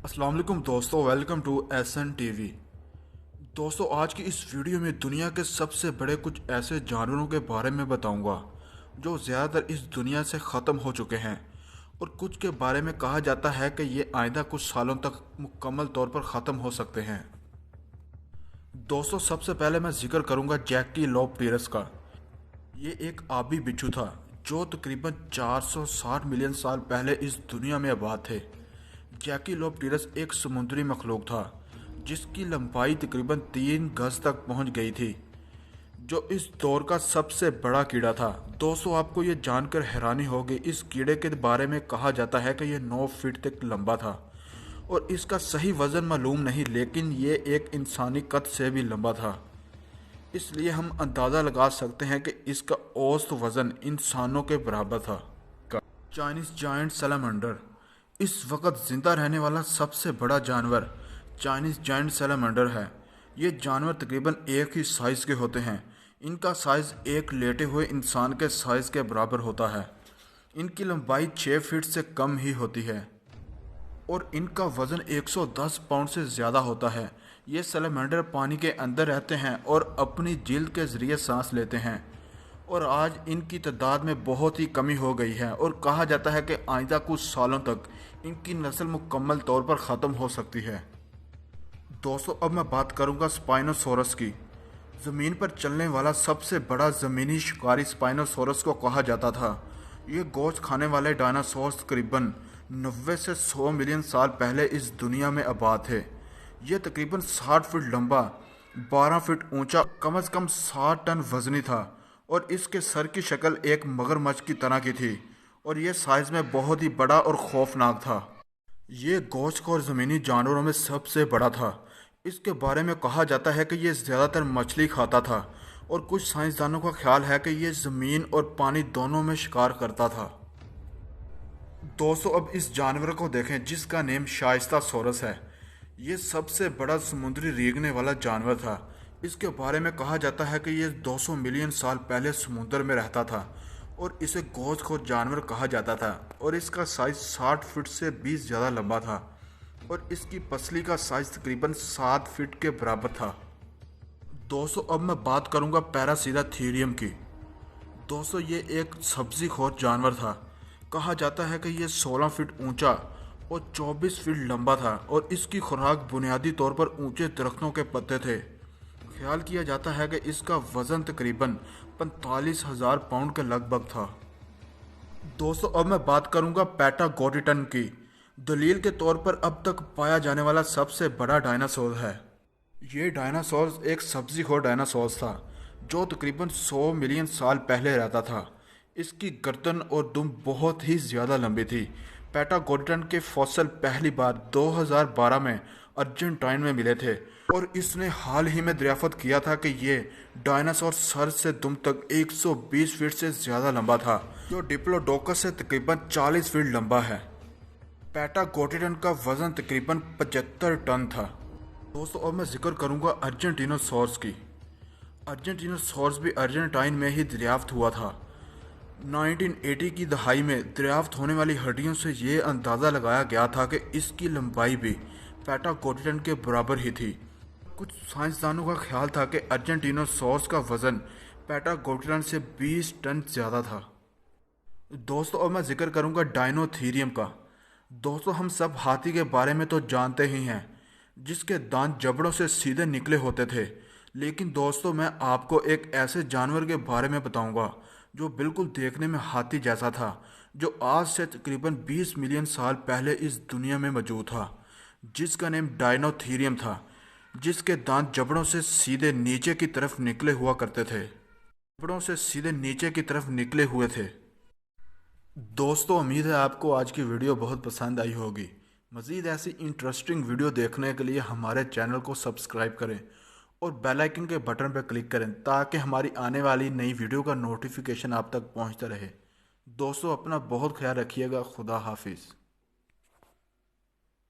अस्सलाम वालेकुम दोस्तों, वेलकम टू एसएन टीवी। दोस्तों, आज की इस वीडियो में दुनिया के सबसे बड़े कुछ ऐसे जानवरों के बारे में बताऊंगा जो ज़्यादातर इस दुनिया से ख़त्म हो चुके हैं और कुछ के बारे में कहा जाता है कि ये आइंदा कुछ सालों तक मुकम्मल तौर पर ख़त्म हो सकते हैं। दोस्तों, सबसे पहले मैं जिक्र करूंगा जैकिलोप्टेरस का। ये एक आबी बिच्छू था जो तकरीबन 460 मिलियन साल पहले इस दुनिया में आबाद थे। जैकिलोप्टेरस एक समुद्री मखलूक था जिसकी लंबाई तकरीबन 3 गज तक पहुंच गई थी, जो इस दौर का सबसे बड़ा कीड़ा था। दोस्तों, आपको ये जानकर हैरानी होगी, इस कीड़े के बारे में कहा जाता है कि यह 9 फीट तक लंबा था और इसका सही वजन मालूम नहीं, लेकिन ये एक इंसानी कद से भी लंबा था। इसलिए हम अंदाज़ा लगा सकते हैं कि इसका औसत वजन इंसानों के बराबर था। चाइनीज जायंट सैलामैंडर इस वक्त जिंदा रहने वाला सबसे बड़ा जानवर चाइनीज जायंट सैलामैंडर है। ये जानवर तकरीबन एक ही साइज़ के होते हैं। इनका साइज़ एक लेटे हुए इंसान के साइज़ के बराबर होता है। इनकी लंबाई 6 फीट से कम ही होती है और इनका वज़न 110 पाउंड से ज़्यादा होता है। ये सैलामैंडर पानी के अंदर रहते हैं और अपनी जिल्द के ज़रिए सांस लेते हैं और आज इनकी तादाद में बहुत ही कमी हो गई है और कहा जाता है कि आइंदा कुछ सालों तक इनकी नस्ल मुकम्मल तौर पर ख़त्म हो सकती है। दोस्तों, अब मैं बात करूंगा स्पाइनोसोरस की। ज़मीन पर चलने वाला सबसे बड़ा ज़मीनी शिकारी स्पाइनोसोरस को कहा जाता था। ये गोश्त खाने वाले डायनासोर तकरीबन 90 से 100 मिलियन साल पहले इस दुनिया में आबाद थे। ये तकरीबन 60 फीट लंबा, 12 फीट ऊंचा, कम से कम 60 टन वजनी था और इसके सर की शक्ल एक मगरमच्छ की तरह की थी और यह साइज़ में बहुत ही बड़ा और खौफनाक था। ये गोश्तखोर ज़मीनी जानवरों में सबसे बड़ा था। इसके बारे में कहा जाता है कि यह ज़्यादातर मछली खाता था और कुछ साइंसदानों का ख्याल है कि यह ज़मीन और पानी दोनों में शिकार करता था। दोस्तों, अब इस जानवर को देखें जिसका नेम शाइस्तासोरस है। ये सबसे बड़ा समुद्री रेंगने वाला जानवर था। इसके बारे में कहा जाता है कि यह 200 मिलियन साल पहले समुद्र में रहता था और इसे गोश्तखोर जानवर कहा जाता था और इसका साइज 60 फीट से भी ज़्यादा लंबा था और इसकी पसली का साइज तकरीबन 7 फीट के बराबर था। दोस्तों, अब मैं बात करूंगा पैरासीडाथीरियम की। दोस्तों, ये एक सब्जी खोर जानवर था। कहा जाता है कि यह 16 फीट ऊंचा और 24 फीट लंबा था और इसकी खुराक बुनियादी तौर पर ऊंचे दरख्तों के पत्ते थे। ख्याल किया जाता है कि इसका वजन तकरीबन 45,000 पाउंड के लगभग था। दोस्तों, अब मैं बात करूंगा पैटागोटिटन की। दलील के तौर पर अब तक पाया जाने वाला सबसे बड़ा डायनासोर है। ये डायनासोर एक सब्जीखोर डायनासोर था जो तकरीबन 100 मिलियन साल पहले रहता था। इसकी गर्दन और दुम बहुत ही ज़्यादा लंबी थी। पैटागोटिटन के फॉसिल पहली बार 2012 में अर्जेंटाइन में मिले थे और इसने हाल ही में दरियाफ्त किया था कि ये डायनासोर सर से दुम तक 120 फीट से ज़्यादा लंबा था, जो डिप्लोडोकस से तकरीबन 40 फीट लंबा है। पैटागोटिटन का वजन तकरीबन 75 टन था। दोस्तों, अब मैं जिक्र करूंगा अर्जेंटिनोसॉर्स की। अर्जेंटिनोसॉर्स भी अर्जेंटाइन में ही दरियाफ्त हुआ था। 1980 की दहाई में दरियाफ्त होने वाली हड्डियों से ये अंदाज़ा लगाया गया था कि इसकी लंबाई भी पैटागोटिटन के बराबर ही थी। कुछ साइंसदानों का ख्याल था कि अर्जेंटिनोसॉर्स का वज़न पैटागोटिटन से 20 टन ज़्यादा था। दोस्तों, अब मैं जिक्र करूंगा डायनोथीरियम का। दोस्तों, हम सब हाथी के बारे में तो जानते ही हैं जिसके दांत जबड़ों से सीधे निकले होते थे, लेकिन दोस्तों मैं आपको एक ऐसे जानवर के बारे में बताऊंगा जो बिल्कुल देखने में हाथी जैसा था, जो आज से तकरीबन 20 मिलियन साल पहले इस दुनिया में मौजूद था, जिसका नेम डायनोथीरियम था, जिसके दांत जबड़ों से सीधे नीचे की तरफ निकले हुआ करते थे। जबड़ों से सीधे नीचे की तरफ निकले हुए थे। दोस्तों, उम्मीद है आपको आज की वीडियो बहुत पसंद आई होगी। मज़ीद ऐसी इंटरेस्टिंग वीडियो देखने के लिए हमारे चैनल को सब्सक्राइब करें और बेल आइकन के बटन पर क्लिक करें ताकि हमारी आने वाली नई वीडियो का नोटिफिकेशन आप तक पहुंचता रहे। दोस्तों, अपना बहुत ख्याल रखिएगा। खुदा हाफिज़।